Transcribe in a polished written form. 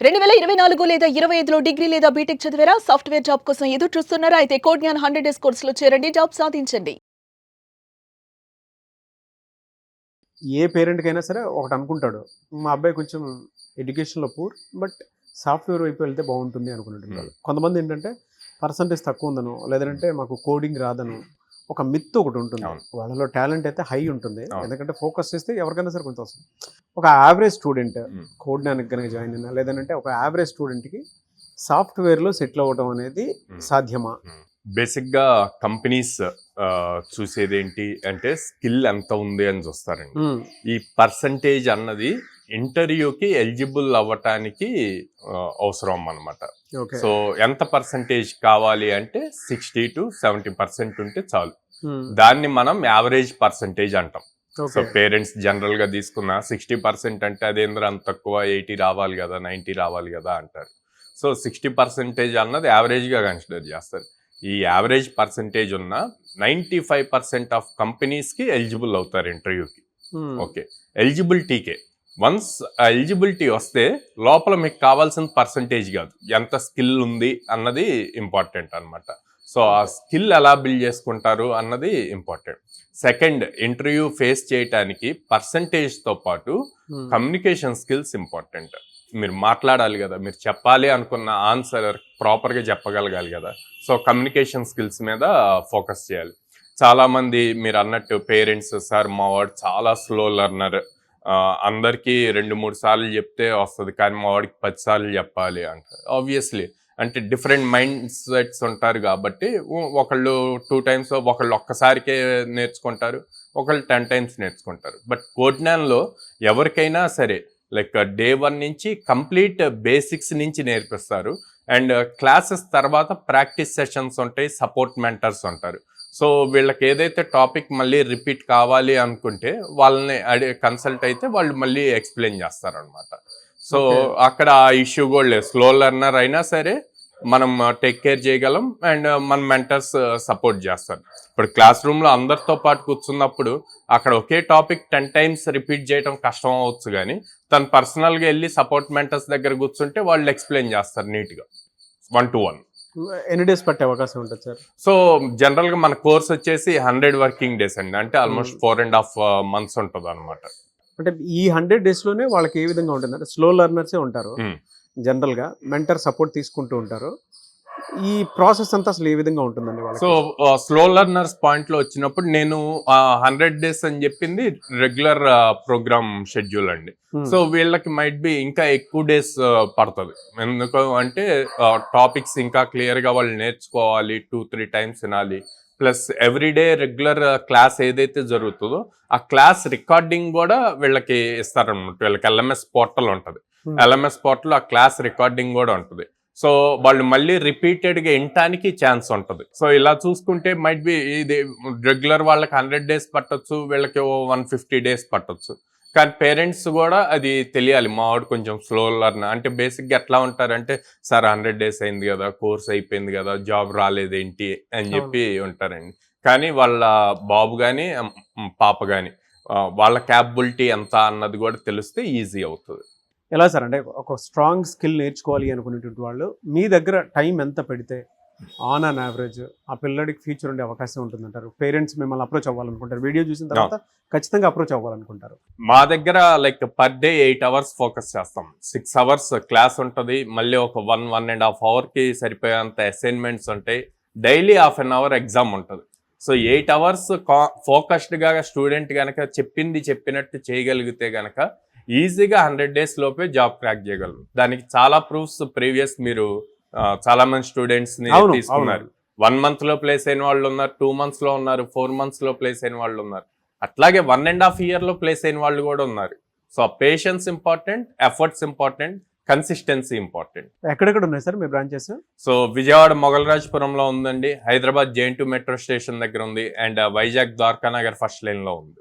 2024 లేదా 25లో డిగ్రీ లేదా బీటెక్ చదివారా? సాఫ్ట్‌వేర్ జాబ్ కోసం ఎదురు చూస్తున్నారా? అయితే కోడ్ జ్ఞాన్ 100 డేస్ కోర్సులో చేరండి, జాబ్ సాధించండి. ఏ పేరెంట్‌కైనా సరే ఒకటి అనుకుంటాడు. మా అబ్బాయి కొంచెం ఎడ్యుకేషన్‌లో పూర్ బట్ సాఫ్ట్‌వేర్ వైపు వెళ్తే బాగుంటుంది అనుకుంటుంటారు. కొంతమంది ఏంటంటే పర్సంటేజ్ తక్కువ ఉందనో లేదంటే మాకు కోడింగ్ రాదనో ఒక మిత్ ఒకటి ఉంటుంది. వాళ్ళలో టాలెంట్ అయితే హై ఉంటుంది. ఎందుకంటే ఫోకస్ చేస్తే ఎవరికైనా సరే కొంచెం వస్తుంది. ఒక యావరేజ్ స్టూడెంట్ కోడ్ జ్ఞాన్‌కి కనుక జాయిన్ అయినా లేదంటే ఒక యావరేజ్ స్టూడెంట్‌కి సాఫ్ట్‌వేర్‌లో సెటిల్ అవ్వడం అనేది సాధ్యమా? బేసిక్గా కంపెనీస్ చూసేది ఏంటి అంటే స్కిల్ ఎంత ఉంది అని చూస్తారండి. ఈ పర్సంటేజ్ అన్నది ఇంటర్వ్యూకి ఎలిజిబుల్ అవ్వటానికి అవసరం అన్నమాట. సో ఎంత పర్సంటేజ్ కావాలి అంటే 60 to 70% ఉంటే చాలు. దాన్ని మనం యావరేజ్ పర్సంటేజ్ అంటాం. సో పేరెంట్స్ జనరల్ గా తీసుకున్న 60% అంటే అదేంద్ర అంత తక్కువ, 80 రావాలి కదా, 90 రావాలి కదా అంటారు. సో 60% అన్నది యావరేజ్ గా కన్సిడర్ చేస్తారు. ఈ యావరేజ్ పర్సంటేజ్ ఉన్న 95% ఆఫ్ కంపెనీస్ కి ఎలిజిబుల్ అవుతారు ఇంటర్వ్యూకి. ఓకే, ఎలిజిబిలిటీకే. వన్స్ ఎలిజిబిలిటీ వస్తే లోపల మీకు కావాల్సిన పర్సంటేజ్ కాదు, ఎంత స్కిల్ ఉంది అన్నది ఇంపార్టెంట్ అనమాట. సో ఆ స్కిల్ ఎలా బిల్డ్ చేసుకుంటారు అన్నది ఇంపార్టెంట్. సెకండ్, ఇంటర్వ్యూ ఫేస్ చేయటానికి పర్సంటేజ్తో పాటు కమ్యూనికేషన్ స్కిల్స్ ఇంపార్టెంట్. మీరు మాట్లాడాలి కదా, మీరు చెప్పాలి అనుకున్న ఆన్సర్ ప్రాపర్గా చెప్పగలగాలి కదా. సో కమ్యూనికేషన్ స్కిల్స్ మీద ఫోకస్ చేయాలి. చాలామంది మీరు అన్నట్టు పేరెంట్స్, సార్ మా వాడు చాలా స్లో లెర్నర్, అందరికీ 2-3 సార్లు చెప్తే వస్తుంది కానీ మా వాడికి 10 సార్లు చెప్పాలి అంటారు. ఆబ్వియస్లీ అంటే డిఫరెంట్ మైండ్ సెట్స్ ఉంటారు కాబట్టి ఒకళ్ళు 2 times, ఒకళ్ళు ఒక్కసారికే నేర్చుకుంటారు, ఒకళ్ళు 10 times నేర్చుకుంటారు. బట్ కోడ్ జ్ఞాన్లో ఎవరికైనా సరే లైక్ డే 1 నుంచి కంప్లీట్ బేసిక్స్ నుంచి నేర్పిస్తారు. అండ్ క్లాసెస్ తర్వాత ప్రాక్టీస్ సెషన్స్ ఉంటాయి, సపోర్ట్ మెంటర్స్ ఉంటారు. సో వీళ్ళకి ఏదైతే టాపిక్ మళ్ళీ రిపీట్ కావాలి అనుకుంటే వాళ్ళని కన్సల్ట్ అయితే వాళ్ళు మళ్ళీ ఎక్స్ప్లెయిన్ చేస్తారనమాట. సో అక్కడ ఆ ఇష్యూ కూడా లేదు. స్లో లెర్నర్ అయినా సరే మనం టేక్ కేర్ చేయగలం అండ్ మన మెంటర్స్ సపోర్ట్ చేస్తారు. ఇప్పుడు క్లాస్ రూమ్లో అందరితో పాటు కూర్చున్నప్పుడు అక్కడ ఒకే టాపిక్ 10 times రిపీట్ చేయడం కష్టం అవ్వచ్చు, కానీ తను పర్సనల్గా వెళ్ళి సపోర్ట్ మెంటర్స్ దగ్గర కూర్చుంటే వాళ్ళు ఎక్స్ప్లెయిన్ చేస్తారు నీట్గా 1-to-1. ఎన్ని డేస్ పట్టే అవకాశం ఉంటుంది సార్? సో జనరల్గా మన కోర్స్ వచ్చేసి 100 working days అండి, అంటే ఆల్మోస్ట్ 4.5 months ఉంటుంది అనమాట. అంటే ఈ 100 daysలోనే వాళ్ళకి ఏ విధంగా ఉంటుంది అంటే స్లో లెర్నర్సే ఉంటారు జనరల్గా, మెంటర్ సపోర్ట్ తీసుకుంటూ ఉంటారు. ఈ ప్రాసెస్ అంతా అసలు ఏ విధంగా ఉంటుందండి వాళ్ళకి? సో స్లో లెర్నర్స్ పాయింట్లో వచ్చినప్పుడు నేను 100 days అని చెప్పింది రెగ్యులర్ ప్రోగ్రామ్ షెడ్యూల్ అండి. సో వీళ్ళకి మైట్ బి ఇంకా ఎక్కువ డేస్ పడుతుంది. ఎందుకు అంటే టాపిక్స్ ఇంకా క్లియర్గా వాళ్ళు నేర్చుకోవాలి, 2-3 times వినాలి. ప్లస్ ఎవ్రీడే రెగ్యులర్ క్లాస్ ఏదైతే జరుగుతుందో ఆ క్లాస్ రికార్డింగ్ కూడా వీళ్ళకి ఇస్తారనమాట. వీళ్ళకి LMS పోర్టల్ ఉంటుంది. LMS పోర్టల్ ఆ క్లాస్ రికార్డింగ్ కూడా ఉంటుంది. సో వాళ్ళు మళ్ళీ రిపీటెడ్గా వినటానికి ఛాన్స్ ఉంటుంది. సో ఇలా చూసుకుంటే మైట్ బి ఇది రెగ్యులర్ వాళ్ళకి 100 days పట్టొచ్చు, వీళ్ళకి 150 days పట్టొచ్చు. కానీ పేరెంట్స్ కూడా అది తెలియాలి, మా వాడు కొంచెం స్లో లెర్నర్ అంటే బేసిక్గా ఎట్లా ఉంటారంటే, సార్ 100 days అయింది కదా, కోర్స్ అయిపోయింది కదా, జాబ్ రాలేదేంటి అని చెప్పి ఉంటారండి. కానీ వాళ్ళ బాబు కానీ పాప కానీ వాళ్ళ క్యాపబిలిటీ ఎంత అన్నది కూడా తెలిస్తే ఈజీ అవుతుంది. ఎలా సార్ అంటే ఒక స్ట్రాంగ్ స్కిల్ నేర్చుకోవాలి అనుకునేటువంటి వాళ్ళు మీ దగ్గర టైం ఎంత పెడితే ఆన్ అన్ యావరేజ్ ఆ పిల్లడికి ఫ్యూచర్ ఉండే అవకాశం ఉంటుందంటారు? పేరెంట్స్ మిమ్మల్ని అప్రోచ్ అవ్వాలనుకుంటారు, వీడియో చూసిన తర్వాత ఖచ్చితంగా అప్రోచ్ అవ్వాలనుకుంటారు. మా దగ్గర like per day 8 hours focus చేస్తాం. 6 hours క్లాస్ ఉంటుంది, మళ్ళీ ఒక 1-1.5 hourకి సరిపోయేంత అసైన్మెంట్స్ ఉంటాయి, డైలీ 1/2 hour ఎగ్జామ్ ఉంటుంది. సో 8 hours ఫోకస్డ్గా స్టూడెంట్ కనుక చెప్పింది చెప్పినట్టు చేయగలిగితే కనుక ఈజీగా 100 days లోపే జాబ్ క్రాక్ చేయగలరు. దానికి చాలా ప్రూఫ్స్ ప్రీవియస్ మీరు చాలా మంది స్టూడెంట్స్ ని తీసుకున్నారు. 1 month లో ప్లేస్ అయిన వాళ్ళు ఉన్నారు, 2 months లో ఉన్నారు, 4 months లో ప్లేస్ అయిన వాళ్ళు ఉన్నారు, అట్లాగే 1.5 year లో ప్లేస్ అయిన వాళ్ళు కూడా ఉన్నారు. So patience important, efforts important, consistency important. ఎక్కడెక్కడ ఉన్నాయి సార్ మీ బ్రాంచెస్? సో విజయవాడ మొగల్రాజ్పురంలో ఉందండి, హైదరాబాద్ JN2 మెట్రో స్టేషన్ దగ్గర ఉంది, and Vizag Dwaraka Nagar first line లో ఉంది.